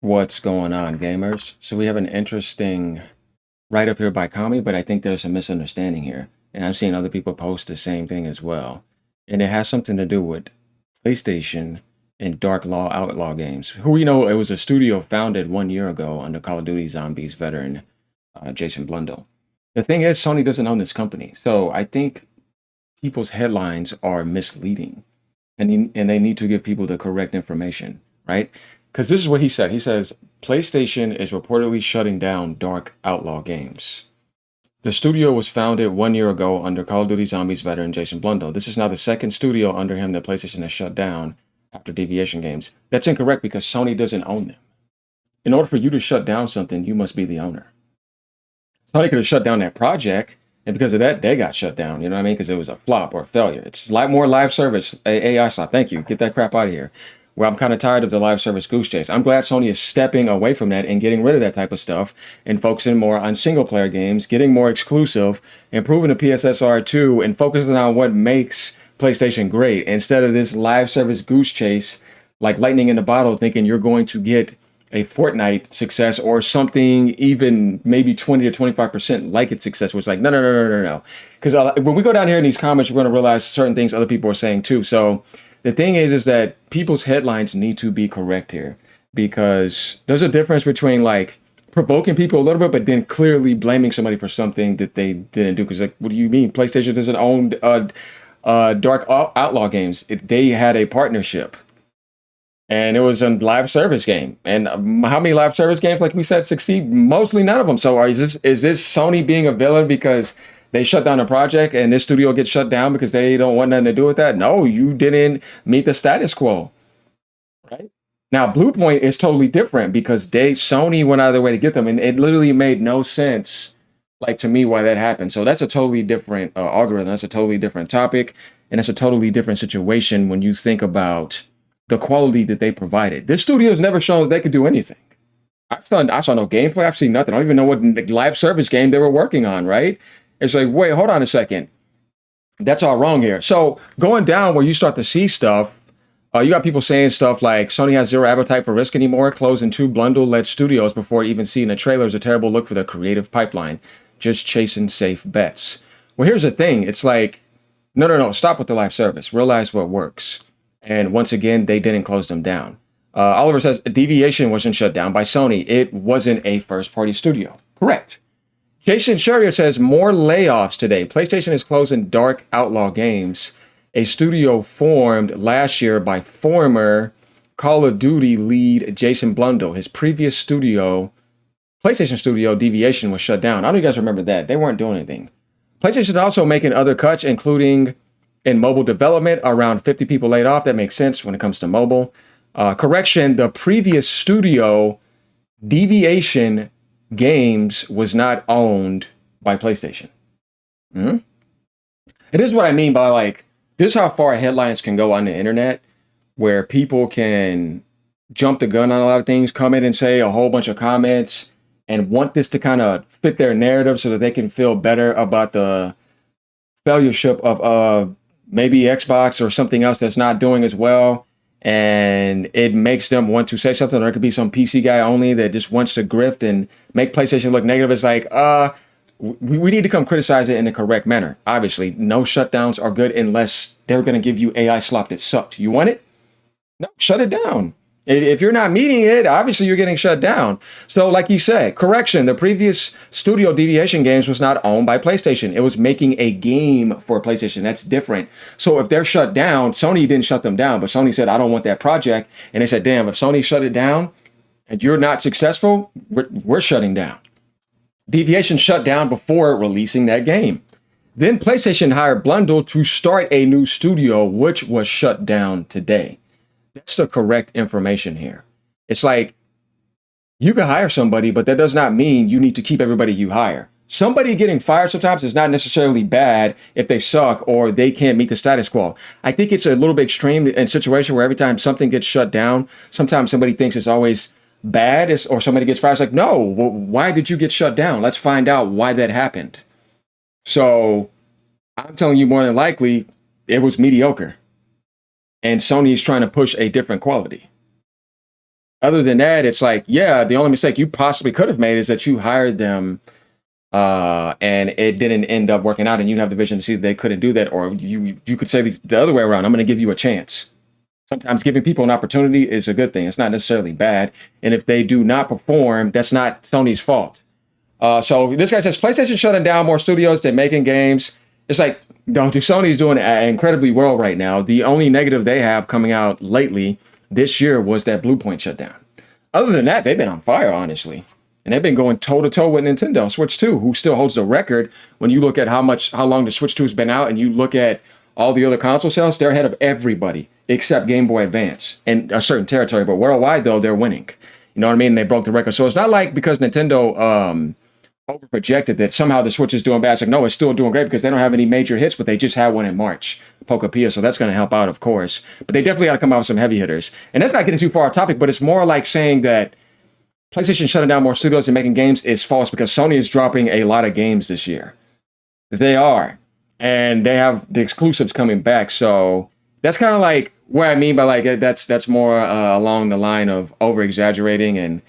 What's going on, gamers? So we have an interesting write-up here by Kami, but I think there's a misunderstanding here. And I've seen other people post the same thing as well. And it has something to do with PlayStation and Outlaw games. Who we know it was a studio founded 1 year ago under Call of Duty Zombies veteran Jason Blundell. The thing is, Sony doesn't own this company. So I think people's headlines are misleading. And they need to give people the correct information, right? Because this is what he said. He says PlayStation is reportedly shutting down Dark Outlaw games. The studio was founded 1 year ago under Call of Duty Zombies veteran Jason Blundell. This is now the second studio under him that PlayStation has shut down after Deviation Games. That's incorrect because Sony doesn't own them. In order for you to shut down something, you must be the owner. Sony could have shut down that project, and because of that, they got shut down. You know what I mean? Because it was a flop or a failure. It's a lot more live service AI slot. Thank you. Get that crap out of here. Well, I'm kind of tired of the live service goose chase. I'm glad Sony is stepping away from that and getting rid of that type of stuff and focusing more on single player games, getting more exclusive, improving the PSSR 2, and focusing on what makes PlayStation great instead of this live service goose chase like lightning in a bottle, thinking you're going to get a Fortnite success or something even maybe 20 to 25% like its success, which is like, no. Because when we go down here in these comments, we're going to realize certain things other people are saying too. So the thing is that people's headlines need to be correct here because there's a difference between like provoking people a little bit, but then clearly blaming somebody for something that they didn't do. Because like, what do you mean? PlayStation doesn't own Dark Outlaw games. They had a partnership. And it was a live service game. And how many live service games, like we said, succeed? Mostly none of them. So is this Sony being a villain because they shut down a project and this studio gets shut down because they don't want nothing to do with that? No, you didn't meet the status quo, right? Now, Bluepoint is totally different because Sony went out of their way to get them, and it literally made no sense, like to me, why that happened. So that's a totally different algorithm. That's a totally different topic, and it's a totally different situation when you think about the quality that they provided. This studio has never shown that they could do anything. I saw no gameplay. I've seen nothing. I don't even know what live service game they were working on, right? It's like, wait, hold on a second. That's all wrong here. So going down where you start to see stuff, you got people saying stuff like Sony has zero appetite for risk anymore, closing two Blundell-led studios before even seeing the trailer is a terrible look for the creative pipeline, just chasing safe bets. Well, here's the thing. It's like, no, stop with the live service. Realize what works. And once again, they didn't close them down. Oliver says Deviation wasn't shut down by Sony. It wasn't a first-party studio. Correct. Jason Sherrier says more layoffs today. PlayStation is closing Dark Outlaw Games, a studio formed last year by former Call of Duty lead Jason Blundell. His previous studio, PlayStation studio, Deviation, was shut down. I don't know if you guys remember that. They weren't doing anything. PlayStation also making other cuts, including in mobile development, around 50 people laid off. That makes sense when it comes to mobile. Correction, the previous studio, Deviation Games, was not owned by PlayStation. Mm-hmm. And this is what I mean by like, this is how far headlines can go on the internet, where people can jump the gun on a lot of things, come in and say a whole bunch of comments, and want this to kind of fit their narrative so that they can feel better about the failureship of maybe Xbox or something else that's not doing as well. And it makes them want to say something. Or it could be some PC guy only that just wants to grift and make PlayStation look negative. It's like, we need to come criticize it in the correct manner. Obviously, no shutdowns are good unless they're going to give you AI slop that sucked. You want it? No, shut it down. If you're not meeting it, obviously you're getting shut down. So like you said, correction, the previous studio Deviation Games was not owned by PlayStation. It was making a game for PlayStation. That's different. So if they're shut down, Sony didn't shut them down, but Sony said, I don't want that project. And they said, damn, if Sony shut it down and you're not successful, we're shutting down. Deviation shut down before releasing that game. Then PlayStation hired Blundell to start a new studio, which was shut down today. That's the correct information here. It's like you can hire somebody, but that does not mean you need to keep everybody you hire. Somebody getting fired sometimes is not necessarily bad if they suck or they can't meet the status quo. I think it's a little bit extreme in a situation where every time something gets shut down, sometimes somebody thinks it's always bad or somebody gets fired. It's like, no, well, why did you get shut down? Let's find out why that happened. So I'm telling you more than likely it was mediocre. And Sony is trying to push a different quality. Other than that, it's like, yeah, the only mistake you possibly could have made is that you hired them and it didn't end up working out, and you have the vision to see that they couldn't do that, or you could say the other way around. I'm going to give you a chance. Sometimes giving people an opportunity is a good thing. It's not necessarily bad. And if they do not perform, that's not Sony's fault. So this guy says PlayStation shutting down more studios than making games. It's like, don't do Sony's doing incredibly well right now. The only negative they have coming out lately this year was that Blue Point shutdown. Other than that, they've been on fire, honestly. And they've been going toe to toe with Nintendo Switch 2, who still holds the record when you look at how long the Switch 2 has been out, and you look at all the other console sales, they're ahead of everybody except Game Boy Advance in a certain territory. But worldwide, though, they're winning. You know what I mean? They broke the record. So it's not like because Nintendo over-projected that somehow the Switch is doing bad. It's like, no, it's still doing great because they don't have any major hits, but they just had one in March, Pokapia, so that's going to help out, of course. But they definitely got to come out with some heavy hitters. And that's not getting too far off topic, but it's more like saying that PlayStation shutting down more studios and making games is false because Sony is dropping a lot of games this year. They are. And they have the exclusives coming back. So that's kind of like where I mean by like that's more along the line of over-exaggerating and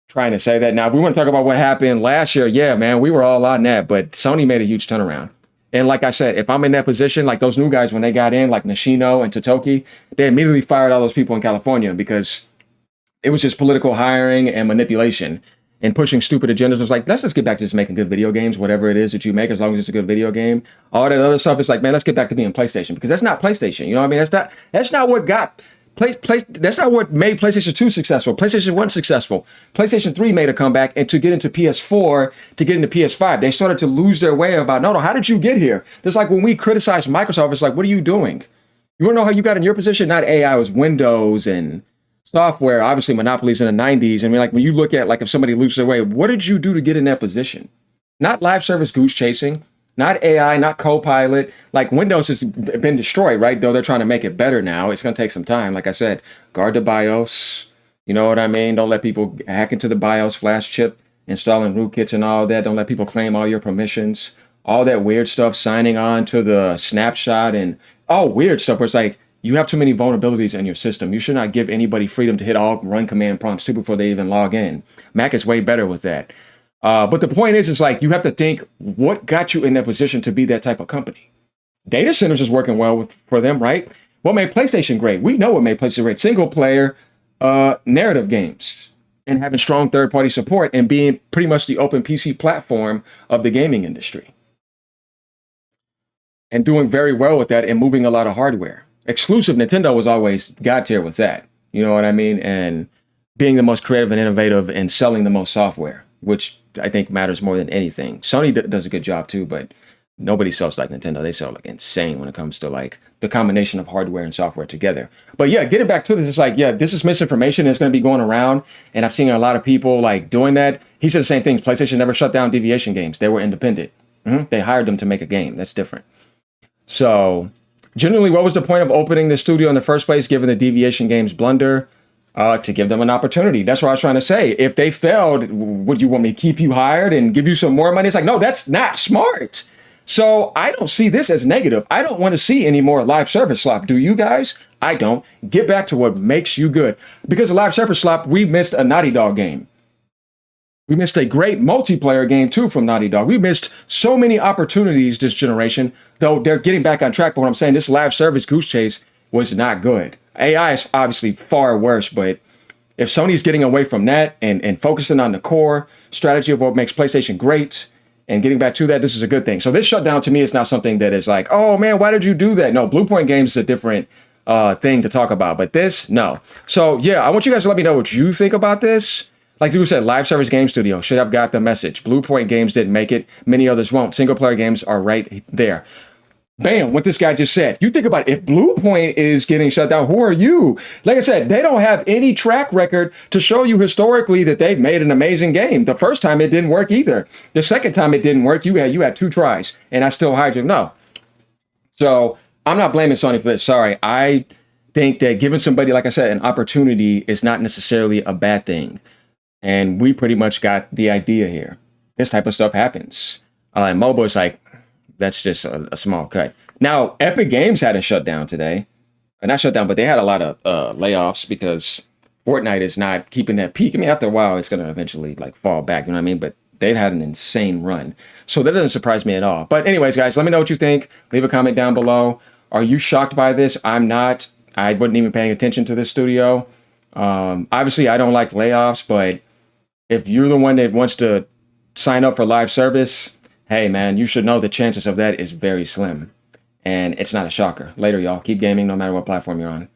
trying to say that. Now, if we want to talk about what happened last year, yeah, man, we were all on that, but Sony made a huge turnaround. And like I said, if I'm in that position, like those new guys, when they got in, like Nishino and Totoki, they immediately fired all those people in California because it was just political hiring and manipulation and pushing stupid agendas. It was like, let's just get back to just making good video games, whatever it is that you make, as long as it's a good video game. All that other stuff is like, man, let's get back to being PlayStation because that's not PlayStation. You know what I mean? That's not what got that's not what made PlayStation 2 successful. PlayStation 1 successful. PlayStation 3 made a comeback, and to get into PS4, to get into PS5, they started to lose their way about, no, how did you get here? It's like when we criticize Microsoft, it's like, what are you doing? You want to know how you got in your position? Not AI, it was Windows and software, obviously monopolies in the 90s. I mean, like when you look at like if somebody loses their way, what did you do to get in that position? Not live service goose chasing, not AI, not Copilot. Like Windows has been destroyed, right? Though they're trying to make it better now. It's going to take some time. Like I said, guard the BIOS. You know what I mean? Don't let people hack into the BIOS flash chip, installing rootkits and all that. Don't let people claim all your permissions. All that weird stuff, signing on to the snapshot and all weird stuff where it's like, you have too many vulnerabilities in your system. You should not give anybody freedom to hit all run command prompts too before they even log in. Mac is way better with that. But the point is, it's like you have to think what got you in that position to be that type of company. Data centers is working well for them, right? What made PlayStation great? We know what made PlayStation great. Single player narrative games and having strong third-party support and being pretty much the open PC platform of the gaming industry. And doing very well with that and moving a lot of hardware. Exclusive Nintendo was always God tier with that. You know what I mean? And being the most creative and innovative and selling the most software, which I think matters more than anything. Sony does a good job too, but nobody sells like Nintendo. They sell like insane when it comes to like the combination of hardware and software together. But yeah, getting back to this, it's like, yeah, this is misinformation. It's going to be going around. And I've seen a lot of people like doing that. He said the same thing. PlayStation never shut down deviation games. They were independent. They hired them to make a game. That's different. So generally, what was the point of opening the studio in the first place, given the deviation games blunder? To give them an opportunity. That's what I was trying to say. If they failed, would you want me to keep you hired and give you some more money? It's like, no, that's not smart. So I don't see this as negative. I don't want to see any more live service slop. Do you guys? I don't. Get back to what makes you good. Because of live service slop, we missed a Naughty Dog game. We missed a great multiplayer game too from Naughty Dog. We missed so many opportunities this generation, though they're getting back on track. But what I'm saying, this live service goose chase was not good. AI is obviously far worse, but if Sony's getting away from that and focusing on the core strategy of what makes PlayStation great and getting back to that, this is a good thing. So this shutdown to me is not something that is like, oh man, why did you do that? No, Blue Point Games is a different thing to talk about, but this, no. So yeah, I want you guys to let me know what you think about this. Like Drew said, live service game studio should have got the message. Blue Point Games didn't make it. Many others won't. Single player games are right there. Bam, what this guy just said. You think about it, if Blue Point is getting shut down, who are you? Like I said, they don't have any track record to show you historically that they've made an amazing game. The first time it didn't work either. The second time it didn't work, you had 2 tries, and I still hired you. No. So I'm not blaming Sony for this. Sorry. I think that giving somebody, like I said, an opportunity is not necessarily a bad thing. And we pretty much got the idea here. This type of stuff happens. Mobile is like, that's just a small cut. Now, Epic Games had a shutdown today. Not shutdown, but they had a lot of layoffs because Fortnite is not keeping that peak. I mean, after a while, it's going to eventually like fall back. You know what I mean? But they've had an insane run. So that doesn't surprise me at all. But anyways, guys, let me know what you think. Leave a comment down below. Are you shocked by this? I'm not. I wasn't even paying attention to this studio. Obviously, I don't like layoffs, but if you're the one that wants to sign up for live service, hey, man, you should know the chances of that is very slim. And it's not a shocker. Later, y'all. Keep gaming no matter what platform you're on.